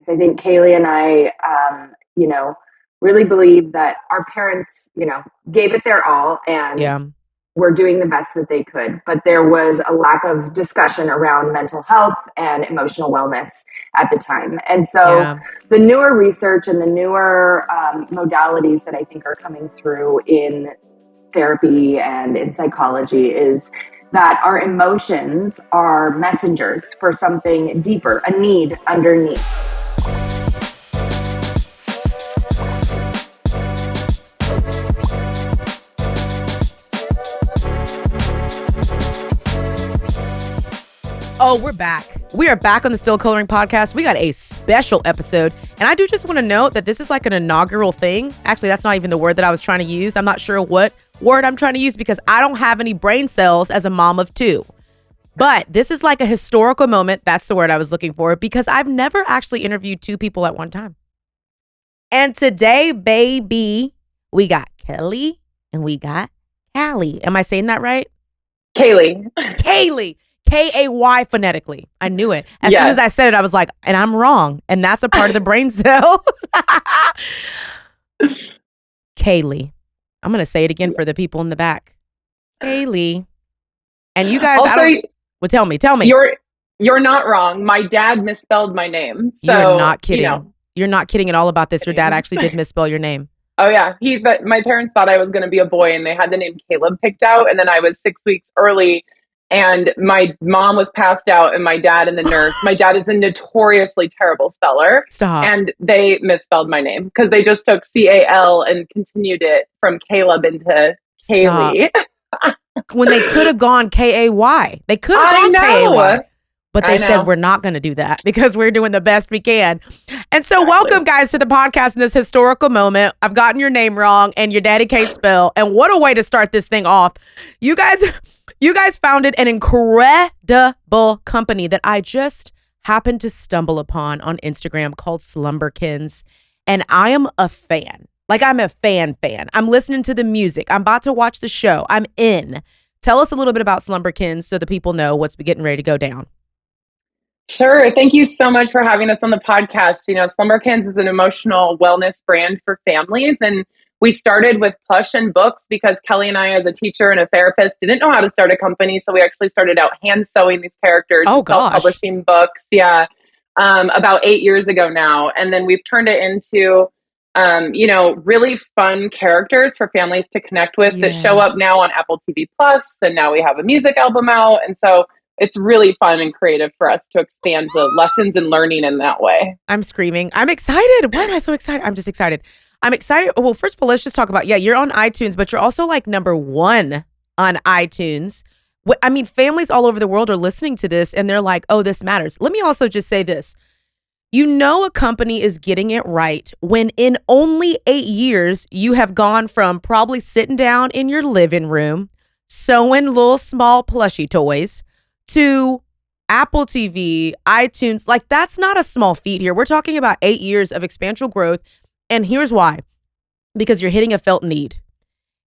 I think Callie and I, really believe that our parents, gave it their all and Yeah. were doing the best that they could. But there was a lack of discussion around mental health and emotional wellness at the time. And so Yeah. the newer research and the newer modalities that I think are coming through in therapy and in psychology is that our emotions are messengers for something deeper, a need underneath. Oh, we're back. We are back on the Still Coloring podcast. We got a special episode. And I do just want to note that this is like an inaugural thing. Actually, that's not even the word that I was trying to use. I'm not sure what word I'm trying to use because I don't have any brain cells as a mom of two. But this is like a historical moment. That's the word I was looking for because I've never actually interviewed two people at one time. And today, baby, we got Kelly and we got Callie. Am I saying that right? Callie. Callie. Kay phonetically. I knew it. As soon Yes. as I said it, I was like, and I'm wrong. And that's a part of the brain cell. Kaylee. I'm going to say it again for the people in the back. Kaylee. And you guys, Also, well, tell me. you're not wrong. My dad misspelled my name. So, You're not kidding. You know. You're not kidding at all about this. Your dad actually did misspell your name. Oh, yeah. My parents thought I was going to be a boy and they had the name Caleb picked out. And then I was 6 weeks early and my mom was passed out and my dad and the nurse. My dad is a notoriously terrible speller. Stop. And they misspelled my name because they just took Cal and continued it from Caleb into Kaylee. When they could have gone Kay. They could have gone Kay. But they said we're not going to do that because we're doing the best we can. And so welcome, guys, to the podcast in this historical moment. I've gotten your name wrong and your daddy can't spell. And what a way to start this thing off. You guys founded an incredible company that I just happened to stumble upon on Instagram called Slumberkins. And I am a fan. Like, I'm a fan. I'm listening to the music. I'm about to watch the show. I'm in. Tell us a little bit about Slumberkins so the people know what's getting ready to go down. Sure. Thank you so much for having us on the podcast. Slumberkins is an emotional wellness brand for families. And we started with plush and books because Kelly and I, as a teacher and a therapist, didn't know how to start a company. So we actually started out hand sewing these characters and self-publishing books. Yeah. About 8 years ago now. And then we've turned it into, really fun characters for families to connect with that show up now on Apple TV Plus. And now we have a music album out. And so it's really fun and creative for us to expand the lessons and learning in that way. I'm screaming. I'm excited. Why am I so excited? I'm just excited. I'm excited. Well, first of all, let's just talk about, you're on iTunes, but you're also like number one on iTunes. I mean, families all over the world are listening to this and they're like, oh, this matters. Let me also just say this. A company is getting it right when in only 8 years, you have gone from probably sitting down in your living room, sewing little small plushie toys, to Apple TV, iTunes. Like, that's not a small feat here. We're talking about 8 years of exponential growth. And here's why. Because you're hitting a felt need.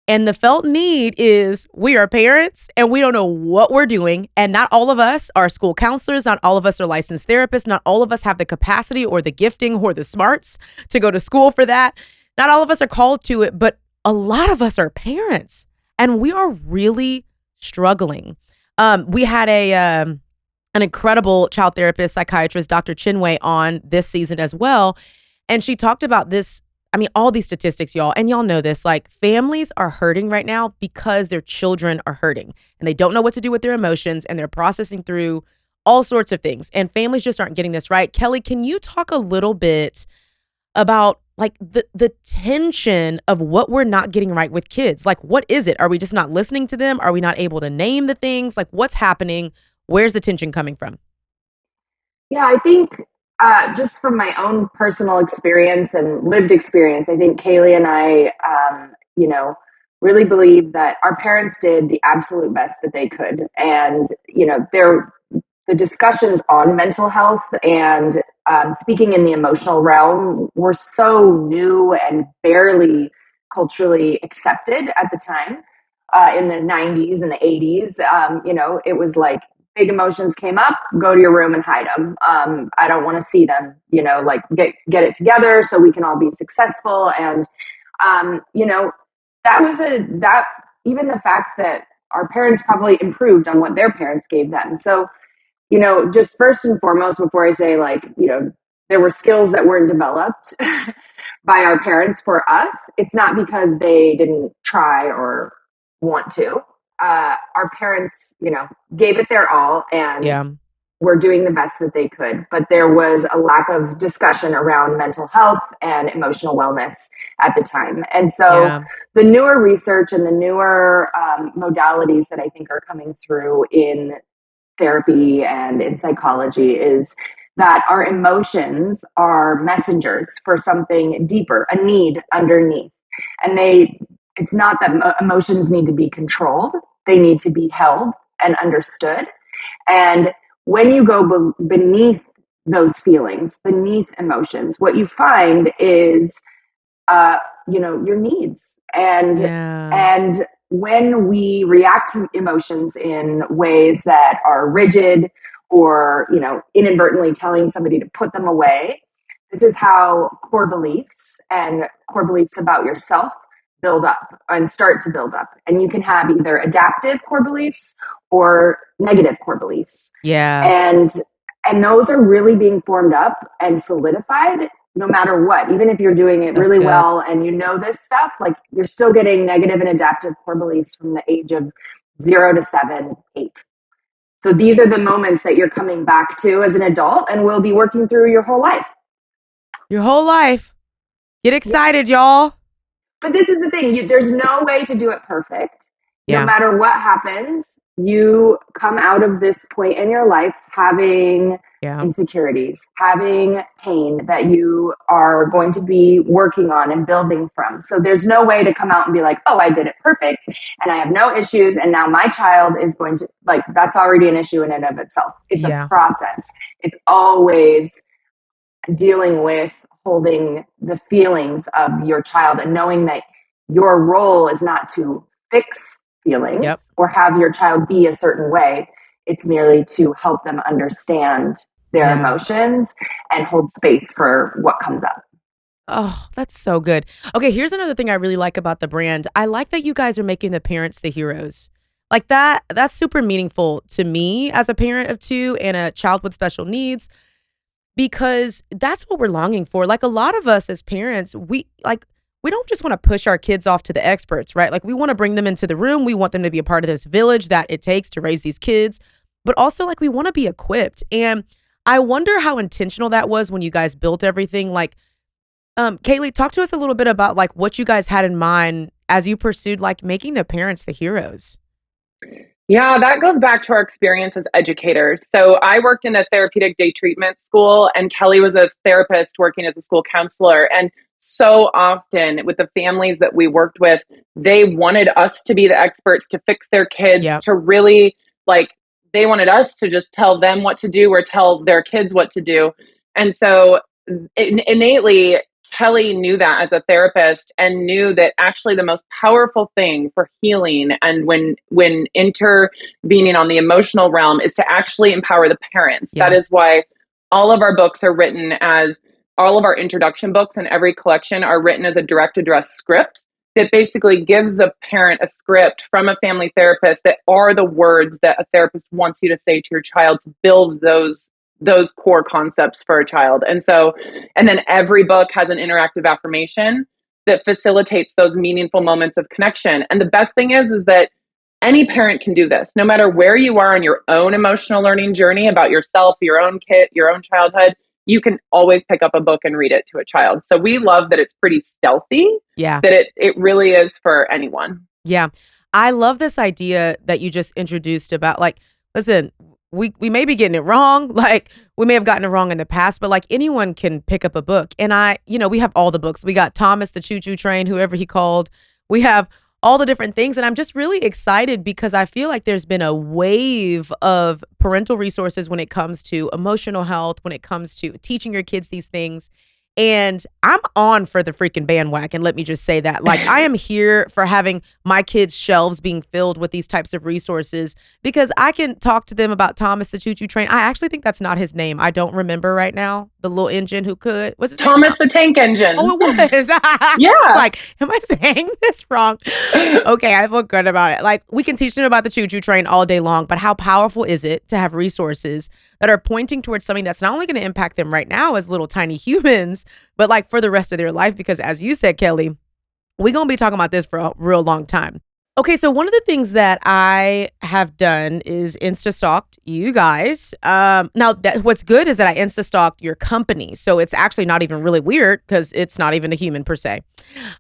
And the felt need is we are parents and we don't know what we're doing. And not all of us are school counselors. Not all of us are licensed therapists. Not all of us have the capacity or the gifting or the smarts to go to school for that. Not all of us are called to it, but a lot of us are parents and we are really struggling. We had an incredible child therapist, psychiatrist, Dr. Chinway, on this season as well. And she talked about this. I mean, all these statistics, y'all, and y'all know this, like, families are hurting right now because their children are hurting and they don't know what to do with their emotions and they're processing through all sorts of things. And families just aren't getting this right. Kelly, can you talk a little bit about like the tension of what we're not getting right with kids? Like, what is it? Are we just not listening to them? Are we not able to name the things? Like, what's happening? Where's the tension coming from? Yeah, I think just from my own personal experience and lived experience, I think Callie and I, really believe that our parents did the absolute best that they could. And, the discussions on mental health and speaking in the emotional realm were so new and barely culturally accepted at the time in the 90s and the 80s. It was like big emotions came up, go to your room and hide them. I don't want to see them, like get it together so we can all be successful. And, that was that even the fact that our parents probably improved on what their parents gave them. So, just first and foremost, before I say like, there were skills that weren't developed by our parents for us, it's not because they didn't try or want to. Our parents, gave it their all and Yeah. were doing the best that they could. But there was a lack of discussion around mental health and emotional wellness at the time. And so Yeah. the newer research and the newer modalities that I think are coming through in therapy and in psychology is that our emotions are messengers for something deeper, a need underneath. And it's not that emotions need to be controlled, they need to be held and understood. And when you go beneath those feelings, beneath emotions, what you find is, your needs. Yeah. And when we react to emotions in ways that are rigid or, inadvertently telling somebody to put them away, this is how core beliefs and core beliefs about yourself build up and start to build up. And you can have either adaptive core beliefs or negative core beliefs. Yeah. And those are really being formed up and solidified no matter what. Even if you're doing it That's really good. well and this stuff, like you're still getting negative and adaptive core beliefs from the age of 0 to 7, 8. So these are the moments that you're coming back to as an adult and will be working through your whole life. Your whole life. Get excited, y'all. But this is the thing, there's no way to do it perfect. No Yeah. matter what happens, you come out of this point in your life having Yeah. insecurities, having pain that you are going to be working on and building from. So there's no way to come out and be like, oh, I did it perfect and I have no issues. And now my child is going to, like, that's already an issue in and of itself. It's a Yeah. process. It's always dealing with holding the feelings of your child and knowing that your role is not to fix feelings Yep. or have your child be a certain way. It's merely to help them understand their Yeah. emotions and hold space for what comes up. Oh, that's so good. Okay, here's another thing I really like about the brand. I like that you guys are making the parents the heroes. Like that's super meaningful to me as a parent of two and a child with special needs because that's what we're longing for. Like a lot of us as parents, we don't just want to push our kids off to the experts, right? Like we want to bring them into the room. We want them to be a part of this village that it takes to raise these kids, but also like we want to be equipped. And I wonder how intentional that was when you guys built everything. Like Callie, talk to us a little bit about like what you guys had in mind as you pursued like making the parents the heroes. Yeah, that goes back to our experience as educators. So I worked in a therapeutic day treatment school, and Kelly was a therapist working as a school counselor. And so often with the families that we worked with, they wanted us to be the experts to fix their kids, Yep. to really like, they wanted us to just tell them what to do or tell their kids what to do. And so innately, Kelly knew that as a therapist and knew that actually the most powerful thing for healing and when intervening on the emotional realm is to actually empower the parents. Yeah. That is why all of our books are written as all of our introduction books and every collection are written as a direct address script that basically gives a parent a script from a family therapist that are the words that a therapist wants you to say to your child to build those core concepts for a child. And then every book has an interactive affirmation that facilitates those meaningful moments of connection. And the best thing is that any parent can do this, no matter where you are on your own emotional learning journey about yourself, your own kid, your own childhood. You can always pick up a book and read it to a child. So we love that it's pretty stealthy, Yeah. that it really is for anyone. Yeah. I love this idea that you just introduced about like, listen, we may be getting it wrong. Like we may have gotten it wrong in the past, but like anyone can pick up a book. And we have all the books. We got Thomas the Choo Choo Train, whoever he called. We have all the different things. And I'm just really excited because I feel like there's been a wave of parental resources when it comes to emotional health, when it comes to teaching your kids these things. And I'm on for the freaking bandwagon. Let me just say that. Like, I am here for having my kids' shelves being filled with these types of resources because I can talk to them about Thomas the Choo Choo Train. I actually think that's not his name. I don't remember right now. The little engine who could. What's his name? Thomas the Tank Engine. Oh, it was. I Yeah. was like, am I saying this wrong? Okay, I feel good about it. Like, we can teach them about the Choo Choo Train all day long, but how powerful is it to have resources that are pointing towards something that's not only going to impact them right now as little tiny humans, but like for the rest of their life? Because as you said, Kelly, we're going to be talking about this for a real long time. Okay, so one of the things that I have done is Insta-stalked you guys. Now, what's good is that I Insta-stalked your company. So it's actually not even really weird because it's not even a human per se.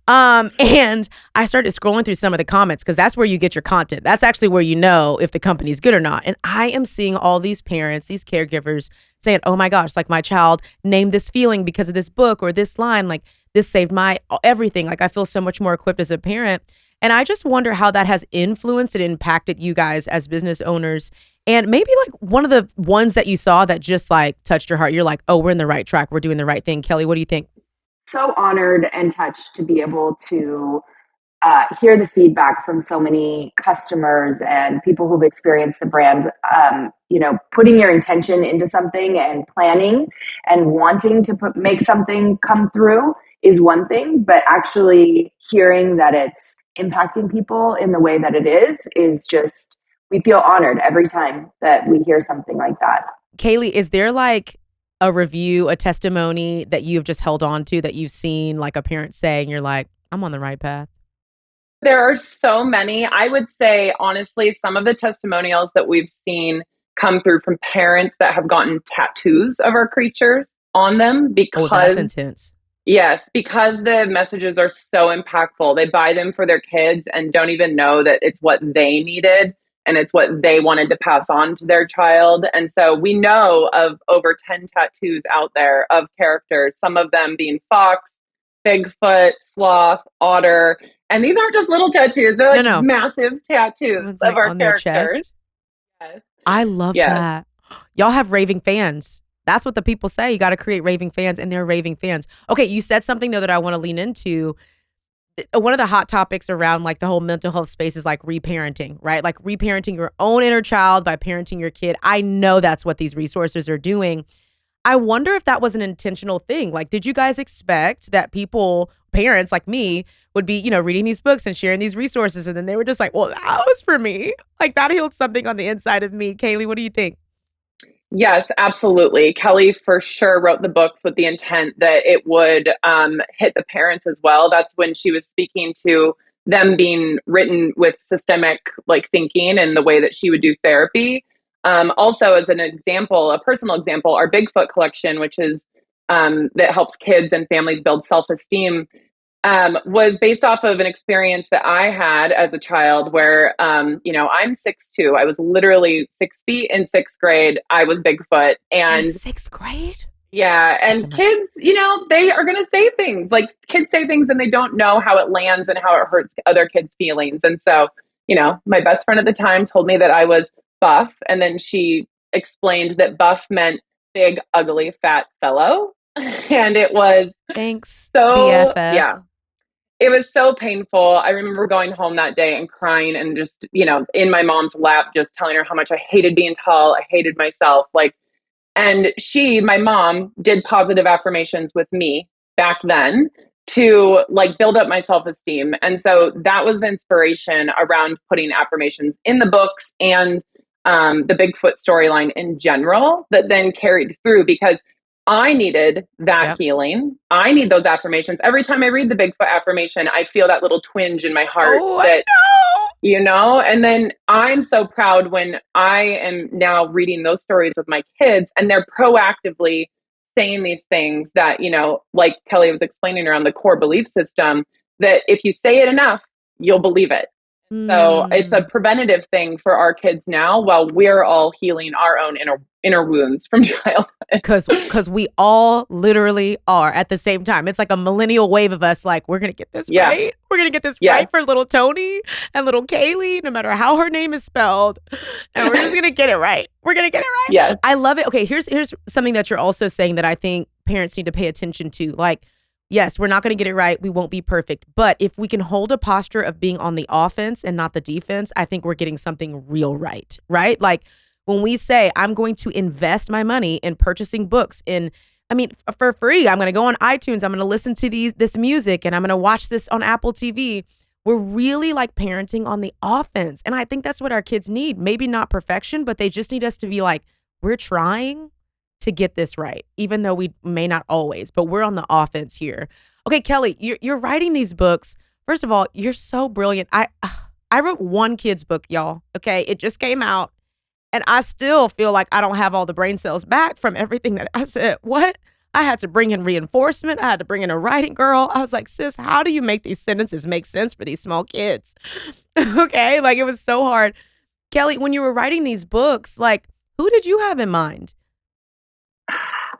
And I started scrolling through some of the comments because that's where you get your content. That's actually where you know if the company's good or not. And I am seeing all these parents, these caregivers saying, oh my gosh, like my child named this feeling because of this book or this line, like this saved my everything. Like I feel so much more equipped as a parent. And I just wonder how that has influenced and impacted you guys as business owners. And maybe like one of the ones that you saw that just like touched your heart. You're like, oh, we're in the right track. We're doing the right thing. Kelly, what do you think? So honored and touched to be able to hear the feedback from so many customers and people who've experienced the brand. Putting your intention into something and planning and wanting to make something come through is one thing, but actually hearing that it's impacting people in the way that it is just, we feel honored every time that we hear something like that. Kaylee, is there like a review, a testimony that you've just held on to that you've seen like a parent say and you're like, I'm on the right path? There are so many. I would say, honestly, some of the testimonials that we've seen come through from parents that have gotten tattoos of our creatures on them because, oh, that's intense. Yes, because the messages are so impactful. They buy them for their kids and don't even know that it's what they needed and it's what they wanted to pass on to their child. And so we know of over 10 tattoos out there of characters, some of them being fox, Bigfoot, sloth, otter. And these aren't just little tattoos. They're like massive tattoos of like our on characters. Their chest. Yes. I love that. Y'all have raving fans. That's what the people say. You got to create raving fans, and they're raving fans. Okay, you said something, though, that I want to lean into. One of the hot topics around like the whole mental health space is like reparenting, right? Like reparenting your own inner child by parenting your kid. I know that's what these resources are doing. I wonder if that was an intentional thing. Like, did you guys expect that people, parents like me, would be, reading these books and sharing these resources, and then they were just like, well, that was for me. Like, that healed something on the inside of me. Kaylee, what do you think? Yes, absolutely. Kelly for sure wrote the books with the intent that it would hit the parents as well. That's when she was speaking to them being written with systemic like thinking and the way that she would do therapy. Also, as an example, a personal example, our Bigfoot collection, which is that helps kids and families build self-esteem, was based off of an experience that I had as a child where, I'm 6'2". I was literally 6 feet in sixth grade. I was Bigfoot. And in sixth grade? Yeah. And kids, they are going to say things like kids say things and they don't know how it lands and how it hurts other kids' feelings. And so, my best friend at the time told me that I was buff. And then she explained that buff meant big, ugly, fat fellow. And it was thanks. So, BFF. Yeah. It was so painful. I remember going home that day and crying and just, in my mom's lap, just telling her how much I hated being tall. I hated myself. And my mom did positive affirmations with me back then to build up my self-esteem. And so that was the inspiration around putting affirmations in the books and the Bigfoot storyline in general that then carried through because I needed that healing. I need those affirmations. Every time I read the Bigfoot affirmation, I feel that little twinge in my heart. I know. And then I'm so proud when I am now reading those stories with my kids and they're proactively saying these things that, like Kelly was explaining around the core belief system, that if you say it enough, you'll believe it. So it's a preventative thing for our kids now while we're all healing our own inner wounds from childhood. Because we all literally are at the same time. It's like a millennial wave of us like, we're going to get this right. We're going to get this right for little Toni and little Callie, no matter how her name is spelled. And we're just going to get it right. We're going to get it right. Yes. I love it. Okay, here's something that you're also saying that I think parents need to pay attention to. Like, yes, we're not going to get it right. We won't be perfect. But if we can hold a posture of being on the offense and not the defense, I think we're getting something real right, right? Like when we say, I'm going to invest my money in purchasing books for free. I'm going to go on iTunes. I'm going to listen to this music and I'm going to watch this on Apple TV. We're really like parenting on the offense. And I think that's what our kids need. Maybe not perfection, but they just need us to be like, we're trying to get this right, even though we may not always, but we're on the offense here. Okay, Kelly, you're writing these books. First of all, you're so brilliant. I wrote one kid's book, y'all. Okay, it just came out. And I still feel like I don't have all the brain cells back from everything that I said. What? I had to bring in reinforcement. I had to bring in a writing girl. I was like, sis, how do you make these sentences make sense for these small kids? Okay. Like it was so hard. Kelly, when you were writing these books, like who did you have in mind?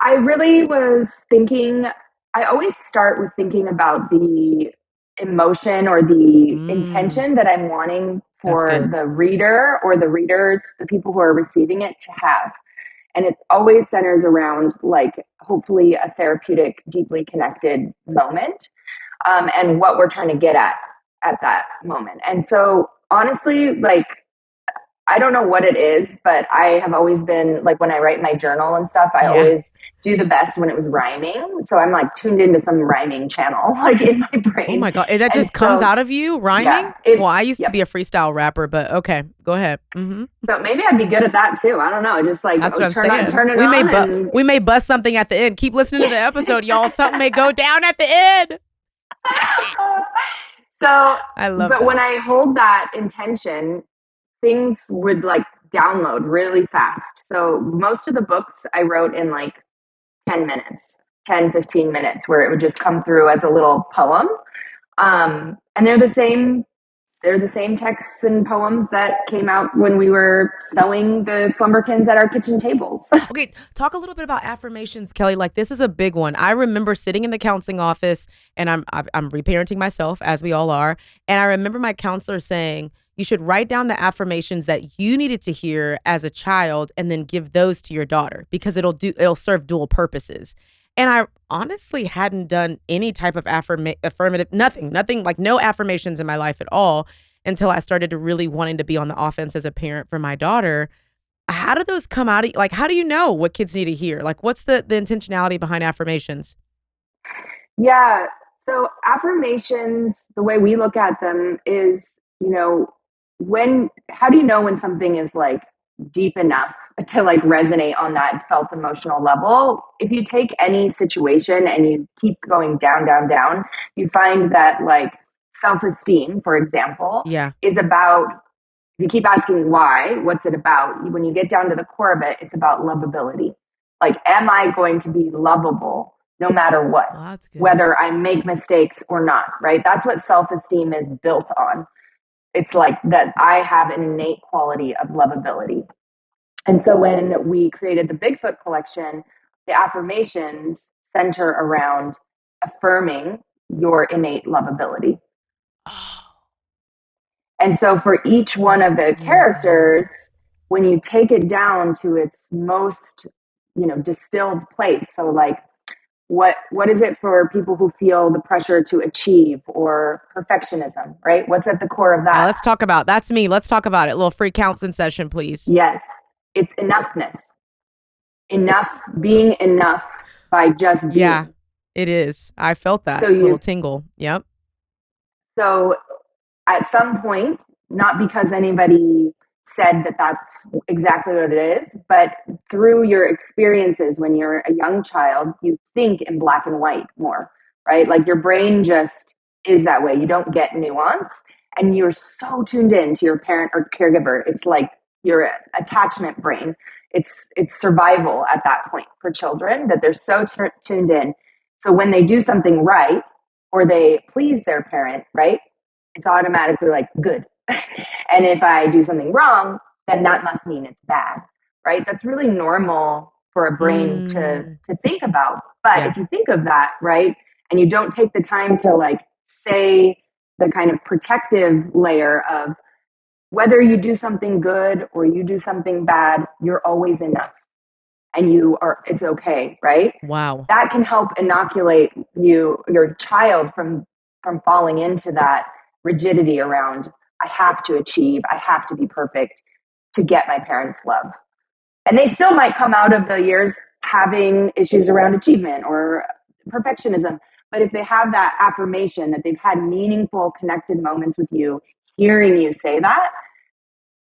I really was thinking, I always start with thinking about the emotion or the Mm, intention that I'm wanting that's for good. the reader or the readers, the people who are receiving it to have. And it always centers around like hopefully a therapeutic, deeply connected moment, and what we're trying to get at that moment. And so honestly, like I don't know what it is, but I have always been like when I write my journal and stuff, I Yeah. always do the best when it was rhyming. So I'm like tuned into some rhyming channel like in my Oh brain. my God. That And just comes so out of you yeah, rhyming? it Well, I used to yep. be a freestyle rapper, but okay, go ahead. So maybe I'd be good at that too. I don't know. Just like That's what I'm saying. turn it on and We may bust something at the end. Keep listening to the episode, y'all. Something may go down at the end. so I love but when that. I hold that intention, things would like download really fast. So most of the books I wrote in like 10 minutes, 10-15 minutes, where it would just come through as a little poem. And they're the same texts and poems that came out when we were sewing the Slumberkins at our kitchen tables. Okay, talk a little bit about affirmations, Kelly. Like this is a big one. I remember sitting in the counseling office, and I'm reparenting myself as we all are. And I remember my counselor saying you should write down the affirmations that you needed to hear as a child, and then give those to your daughter because it'll serve dual purposes. And I honestly hadn't done any type of affirmative, nothing like no affirmations in my life at all until I started to really wanting to be on the offense as a parent for my daughter. How do those come out? Like, how do you know what kids need to hear? Like, what's the intentionality behind affirmations? Yeah. So affirmations, the way we look at them is, you know, how do you know when something is like deep enough to like resonate on that felt emotional level? If you take any situation and you keep going down, down, down, you find that like self esteem, for example, Yeah. is about, if you keep asking why, what's it about? When you get down to the core of it, it's about lovability. Like, am I going to be lovable no matter what, Well, that's good. whether I make mistakes or not, right? That's what self esteem is built on. It's like that I have an innate quality of lovability. And so when we created the Bigfoot collection, the affirmations center around affirming your innate lovability. Oh, And so for each one of that's the very good. characters, when you take it down to its most, distilled place, so like what is it for people who feel the pressure to achieve or perfectionism, right? What's at the core of Yeah, that? let's talk about that's me. Let's talk about it. A little free counseling session, please. Yes, it's enoughness. Enough, being enough by just Yeah, being. it is. I felt So that little you tingle. Yep. so at some point, not because anybody said that that's exactly what it is, but through your experiences when you're a young child, you think in black and white more, right? Like your brain just is that way. You don't get nuance and you're so tuned in to your parent or caregiver. It's like your attachment brain. It's survival at that point for children that they're so tuned in. So when they do something right or they please their parent, right? It's automatically like good. And if I do something wrong, then that must mean it's bad, right? That's really normal for a brain Mm, to think about. But yeah. if you think of that, right, and you don't take the time to like say the kind of protective layer of whether you do something good or you do something bad, you're always enough. and it's okay, right? Wow. That can help inoculate your child from falling into that rigidity around, I have to achieve, I have to be perfect to get my parents' love. And they still might come out of the years having issues around achievement or perfectionism. But if they have that affirmation that they've had meaningful, connected moments with you, hearing you say that,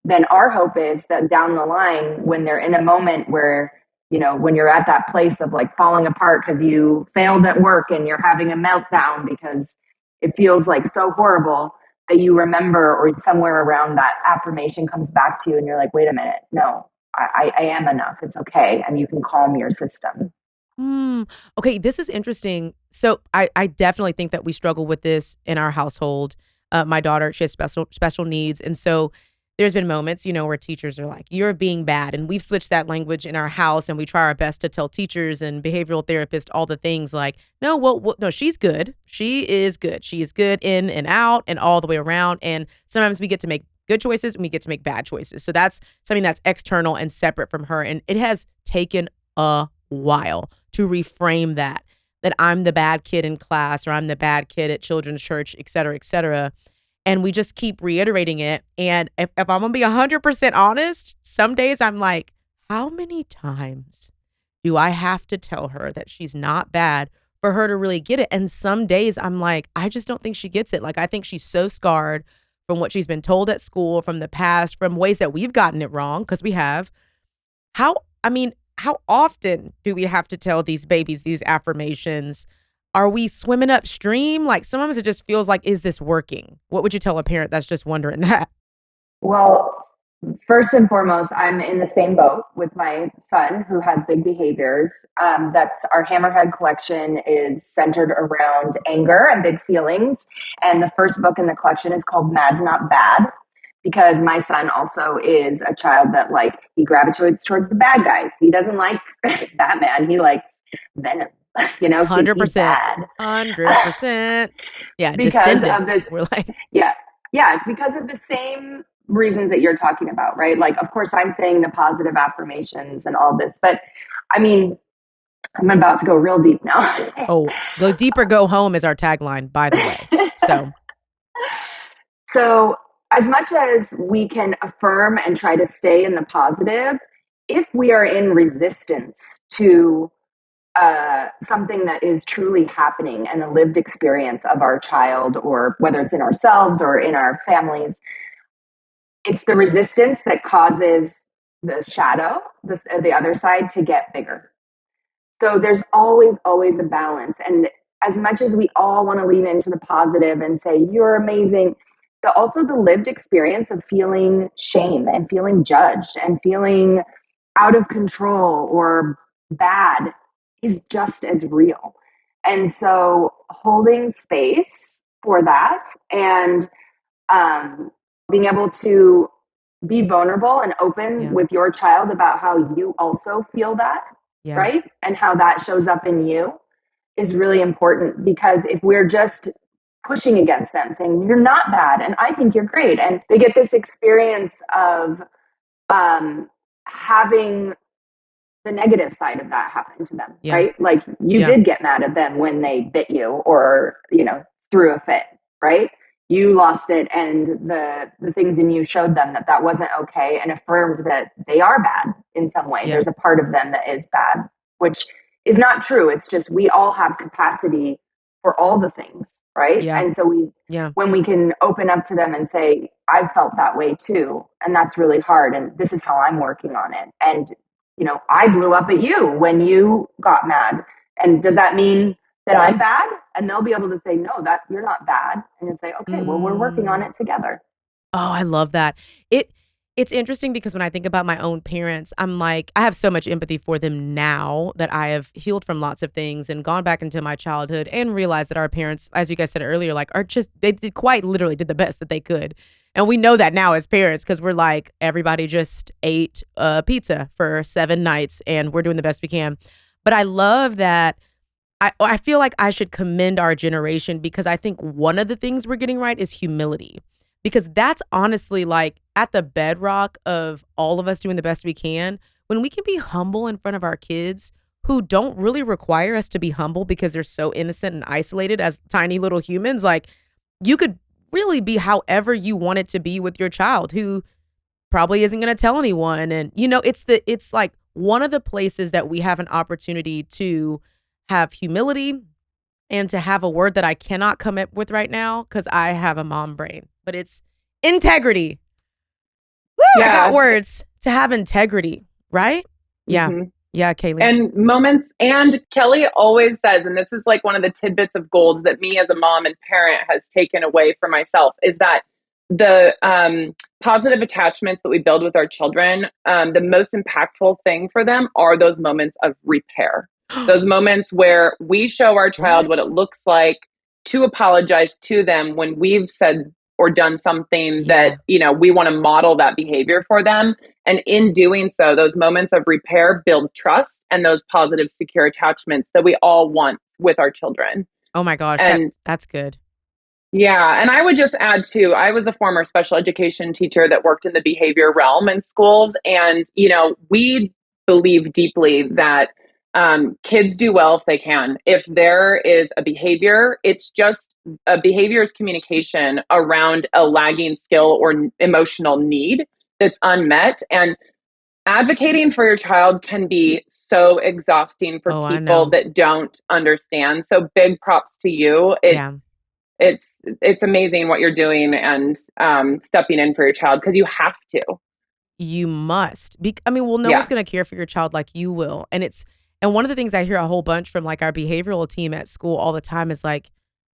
then our hope is that down the line, when they're in a moment where, when you're at that place of like falling apart because you failed at work and you're having a meltdown because it feels like so horrible, that you remember, or somewhere around that affirmation comes back to you and you're like, wait a minute, no, I am enough. It's okay. And you can calm your system. Hmm. Okay, this is interesting. So I definitely think that we struggle with this in our household. My daughter, she has special needs, and so there's been moments, where teachers are like, "You're being bad," and we've switched that language in our house, and we try our best to tell teachers and behavioral therapists all the things like, "No, well, no, she's good. She is good. She is good in and out and all the way around." And sometimes we get to make good choices and we get to make bad choices. So that's something that's external and separate from her, and it has taken a while to reframe that I'm the bad kid in class or I'm the bad kid at children's church, et cetera, et cetera. And we just keep reiterating it. And if I'm going to be 100% honest, some days I'm like, how many times do I have to tell her that she's not bad for her to really get it? And some days I'm like, I just don't think she gets it. Like, I think she's so scarred from what she's been told at school, from the past, from ways that we've gotten it wrong, because we have. How often do we have to tell these babies these affirmations? Are we swimming upstream? Like, sometimes it just feels like, is this working? What would you tell a parent that's just wondering that? Well, first and foremost, I'm in the same boat with my son who has big behaviors. That's our Hammerhead collection is centered around anger and big feelings. And the first book in the collection is called Mad's Not Bad, because my son also is a child that he gravitates towards the bad guys. He doesn't like Batman. He likes Venom. He's 100%. bad. 100%. Yeah, Because of descendants. this, We're like, yeah, yeah, because of the same reasons that you're talking about, right? Like, of course, I'm saying the positive affirmations and all this, but I mean, I'm about to go real deep now. oh, go deeper, go home is our tagline, by the way. So, So, as much as we can affirm and try to stay in the positive, if we are in resistance to something that is truly happening and a lived experience of our child, or whether it's in ourselves or in our families, it's the resistance that causes the shadow, the other side, to get bigger. So there's always a balance. And as much as we all want to lean into the positive and say, you're amazing, also the lived experience of feeling shame and feeling judged and feeling out of control or bad is just as real. And so holding space for that, and um, being able to be vulnerable and open yeah, with your child about how you also feel that, yeah, right? And how that shows up in you is really important, because if we're just pushing against them, saying, you're not bad, and I think you're great, and they get this experience of having the negative side of that happen to them, yeah, right? Like, you yeah, did get mad at them when they bit you or, threw a fit, right? You lost it, and the things in you showed them that that wasn't okay, and affirmed that they are bad in some way. yeah, There's a part of them that is bad, which is not true. It's just we all have capacity for all the things, right? yeah, And so yeah, when we can open up to them and say, I've felt that way too, and that's really hard, and this is how I'm working on it. And I blew up at you when you got mad. And does that mean that I'm bad? And they'll be able to say, no, that you're not bad. And you say, okay, well, we're working on mm. it together. Oh, I love that. It's interesting because when I think about my own parents, I'm like, I have so much empathy for them now that I have healed from lots of things and gone back into my childhood and realized that our parents, as you guys said earlier, like, are just, they did quite literally did the best that they could. And we know that now as parents, because we're like, everybody just ate pizza for 7 nights and we're doing the best we can. But I love that. I feel like I should commend our generation, because I think one of the things we're getting right is humility, because that's honestly like at the bedrock of all of us doing the best we can. when we can be humble in front of our kids who don't really require us to be humble because they're so innocent and isolated as tiny little humans, like you could really be however you want it to be with your child who probably isn't going to tell anyone. And it's like one of the places that we have an opportunity to have humility and to have a word that I cannot come up with right now because I have a mom brain, but it's integrity. Woo, I got Yeah. words. To have integrity, right? Yeah. Mhm. Yeah, Kaylee. And moments, and Kelly always says, and this is like one of the tidbits of gold that me as a mom and parent has taken away for myself, is that the positive attachments that we build with our children, the most impactful thing for them are those moments of repair. Those moments where we show our child what it What? looks like to apologize to them when we've said or done something Yeah. that, we want to model that behavior for them. And in doing so, those moments of repair build trust and those positive, secure attachments that we all want with our children. Oh my gosh, And that's good. yeah, and I would just add too, I was a former special education teacher that worked in the behavior realm in schools. And, we believe deeply that kids do well if they can. If there is a behavior, it's just a behavior's communication around a lagging skill or emotional need that's unmet. And advocating for your child can be so exhausting for Oh, I people know. that don't understand. So big props to you. Yeah. It's amazing what you're doing and stepping in for your child because you have to. You must. I mean, well, no Yeah. one's gonna care for your child like you will. And one of the things I hear a whole bunch from like our behavioral team at school all the time is like,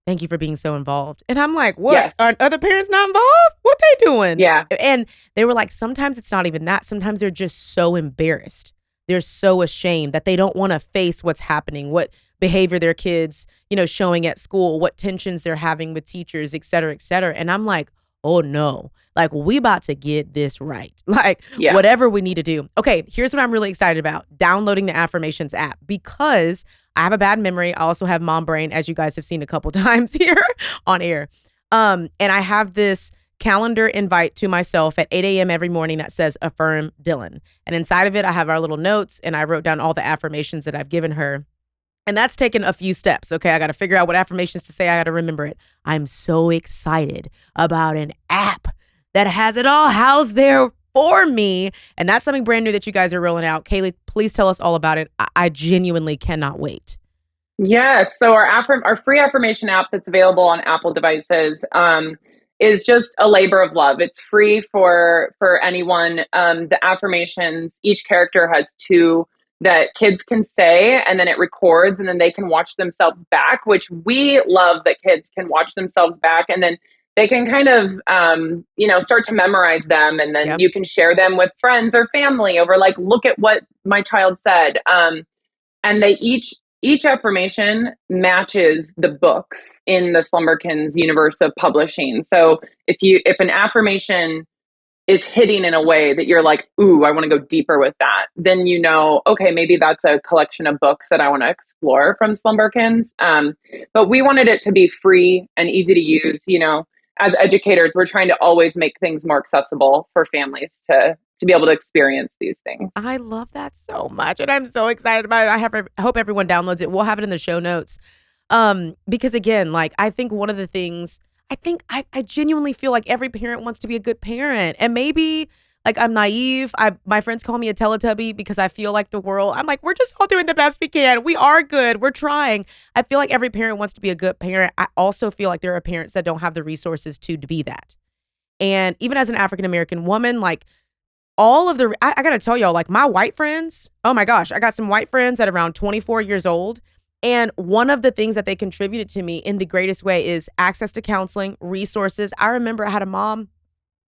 "Thank you for being so involved." And I'm like, "What? Yes. Aren't other parents not involved? What they doing?" Yeah. And they were like, "Sometimes it's not even that. Sometimes they're just so embarrassed. They're so ashamed that they don't want to face what's happening, what behavior their kids, showing at school, what tensions they're having with teachers, et cetera, et cetera." And I'm like, "Oh no. Like, we about to get this right. Like, Yeah. whatever we need to do." Okay, here's what I'm really excited about. Downloading the Affirmations app because I have a bad memory. I also have mom brain, as you guys have seen a couple times here on air. And I have this calendar invite to myself at 8 a.m. every morning that says affirm Dylan. And inside of it, I have our little notes and I wrote down all the affirmations that I've given her. And that's taken a few steps. Okay, I got to figure out what affirmations to say. I got to remember it. I'm so excited about an app that has it all housed there for me. And that's something brand new that you guys are rolling out. Kaylee, please tell us all about it. I genuinely cannot wait. Yes. So our free affirmation app that's available on Apple devices is just a labor of love. It's free for anyone. The affirmations, each character has two that kids can say, and then it records, and then they can watch themselves back. Which we love that kids can watch themselves back, and then they can kind of start to memorize them, and then Yep. you can share them with friends or family over like, look at what my child said. And they each affirmation matches the books in the Slumberkins universe of publishing. So if an affirmation is hitting in a way that you're like, ooh, I want to go deeper with that, then okay, maybe that's a collection of books that I want to explore from Slumberkins. But we wanted it to be free and easy to use. As educators, we're trying to always make things more accessible for families to be able to experience these things. I love that so much. And I'm so excited about it. I hope everyone downloads it. We'll have it in the show notes. Because again, like I think one of the things I genuinely feel like every parent wants to be a good parent. And maybe like I'm naive. My friends call me a Teletubby because I feel like I'm like, we're just all doing the best we can. We are good. We're trying. I feel like every parent wants to be a good parent. I also feel like there are parents that don't have the resources to be that. And even as an African American woman, like all of I gotta tell y'all, like my white friends, oh my gosh, I got some white friends at around 24 years old. And one of the things that they contributed to me in the greatest way is access to counseling, resources. I remember I had a mom,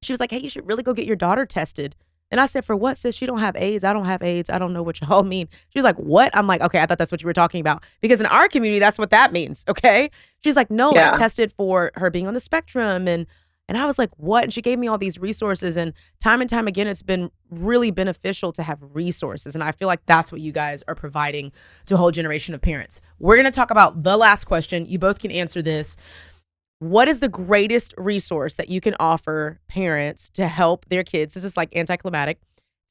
she was like, "Hey, you should really go get your daughter tested." And I said, "For what, sis? She don't have AIDS. I don't have AIDS. I don't know what y'all mean." She was like, "What?" I'm like, "Okay, I thought that's what you were talking about." Because in our community, that's what that means, okay? She's like, "No, Yeah. like tested for her being on the spectrum." And I was like, "What?" And she gave me all these resources. And time again, it's been really beneficial to have resources. And I feel like that's what you guys are providing to a whole generation of parents. We're going to talk about the last question. You both can answer this. What is the greatest resource that you can offer parents to help their kids? This is like anticlimactic,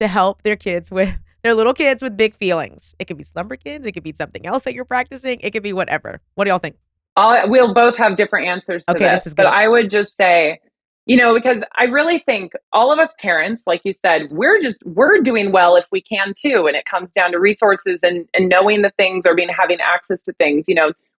to help their kids with They're little kids with big feelings. It could be Slumberkins. It could be something else that you're practicing. It could be whatever. What do y'all think? We'll both have different answers to Okay, this, this is but good. I would just say, because I really think all of us parents, like you said, we're doing well if we can too. And it comes down to resources and knowing the things or having access to things.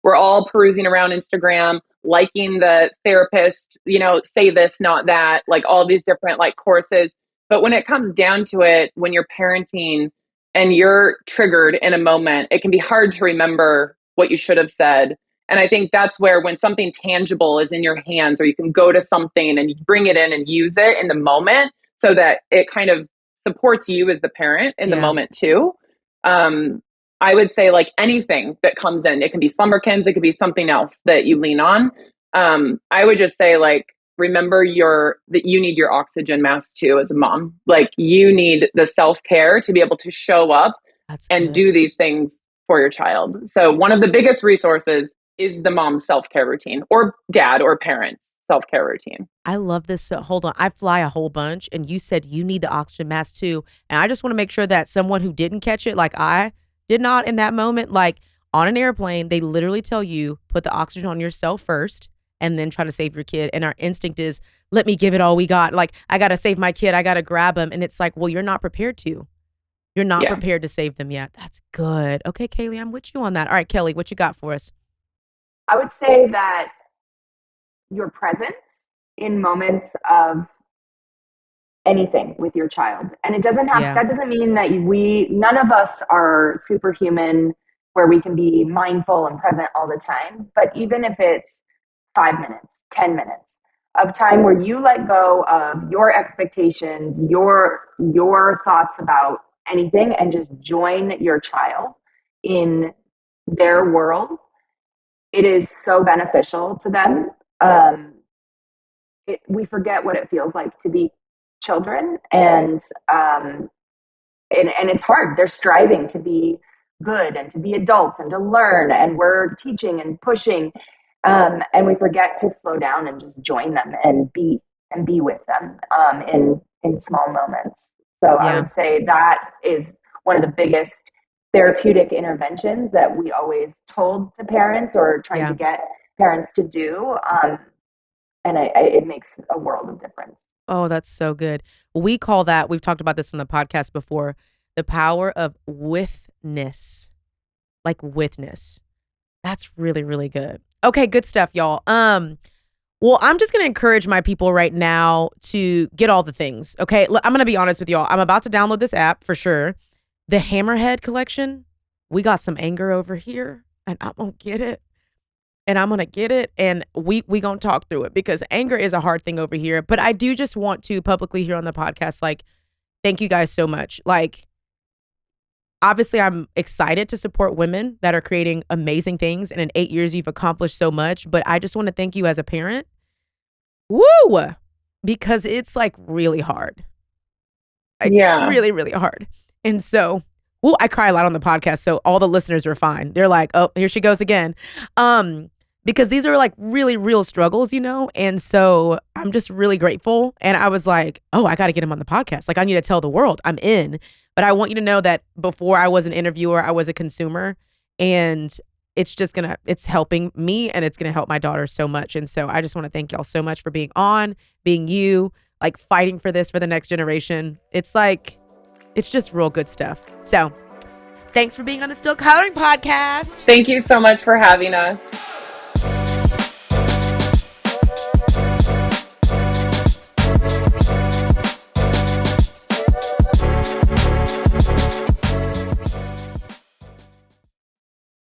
We're all perusing around Instagram, liking the therapist, say this, not that, like all these different like courses. But when it comes down to it, when you're parenting and you're triggered in a moment, it can be hard to remember what you should have said. And I think that's where when something tangible is in your hands, or you can go to something and you bring it in and use it in the moment so that it kind of supports you as the parent in the Yeah. moment too. I would say like anything that comes in, it can be Slumberkins, it could be something else that you lean on. I would just say like, remember that you need your oxygen mask too as a mom. Like you need the self-care to be able to show up That's and good. do these things for your child. So one of the biggest resources is the mom's self-care routine, or dad or parents' self-care routine. I love this. So hold on. I fly a whole bunch, and you said you need the oxygen mask too. And I just want to make sure that someone who didn't catch it, like I did not in that moment, like on an airplane, they literally tell you put the oxygen on yourself first and then try to save your kid. And our instinct is, let me give it all we got. Like, I got to save my kid. I got to grab him. And it's like, well, you're not prepared to. You're not Yeah. prepared to save them yet. That's good. Okay, Callie, I'm with you on that. All right, Kelly, what you got for us? I would say that your presence in moments of anything with your child. And it doesn't have, Yeah. that doesn't mean that none of us are superhuman where we can be mindful and present all the time. But even if it's 5 minutes, 10 minutes of time where you let go of your expectations, your thoughts about anything, and just join your child in their world, it is so beneficial to them. We forget what it feels like to be children, and it's hard. They're striving to be good and to be adults and to learn, and we're teaching and pushing, and we forget to slow down and just join them and be with them in small moments. So I Yeah. would say that is one of the biggest therapeutic interventions that we always told to parents or trying Yeah. to get parents to do, and it makes a world of difference. Oh, that's so good. We call that, we've talked about this on the podcast before, the power of withness. Like witness. That's really, really good. Okay, good stuff, y'all. Well, I'm just gonna encourage my people right now to get all the things. Okay. I'm gonna be honest with y'all. I'm about to download this app for sure. The Hammerhead collection. We got some anger over here, and I'm gonna get it. And I'm gonna get it, and we gonna talk through it because anger is a hard thing over here. But I do just want to publicly here on the podcast, like, thank you guys so much. Like, obviously, I'm excited to support women that are creating amazing things, and in 8 years, you've accomplished so much. But I just want to thank you as a parent, woo, because it's like really hard, like Yeah. really, really hard. And so, well, I cry a lot on the podcast, so all the listeners are fine. They're like, oh, here she goes again. Because these are like really real struggles, And so I'm just really grateful. And I was like, oh, I got to get him on the podcast. Like, I need to tell the world I'm in. But I want you to know that before I was an interviewer, I was a consumer. And it's helping me, and it's going to help my daughter so much. And so I just want to thank y'all so much for being on, being you, like fighting for this for the next generation. It's just real good stuff. So thanks for being on the Still Coloring podcast. Thank you so much for having us.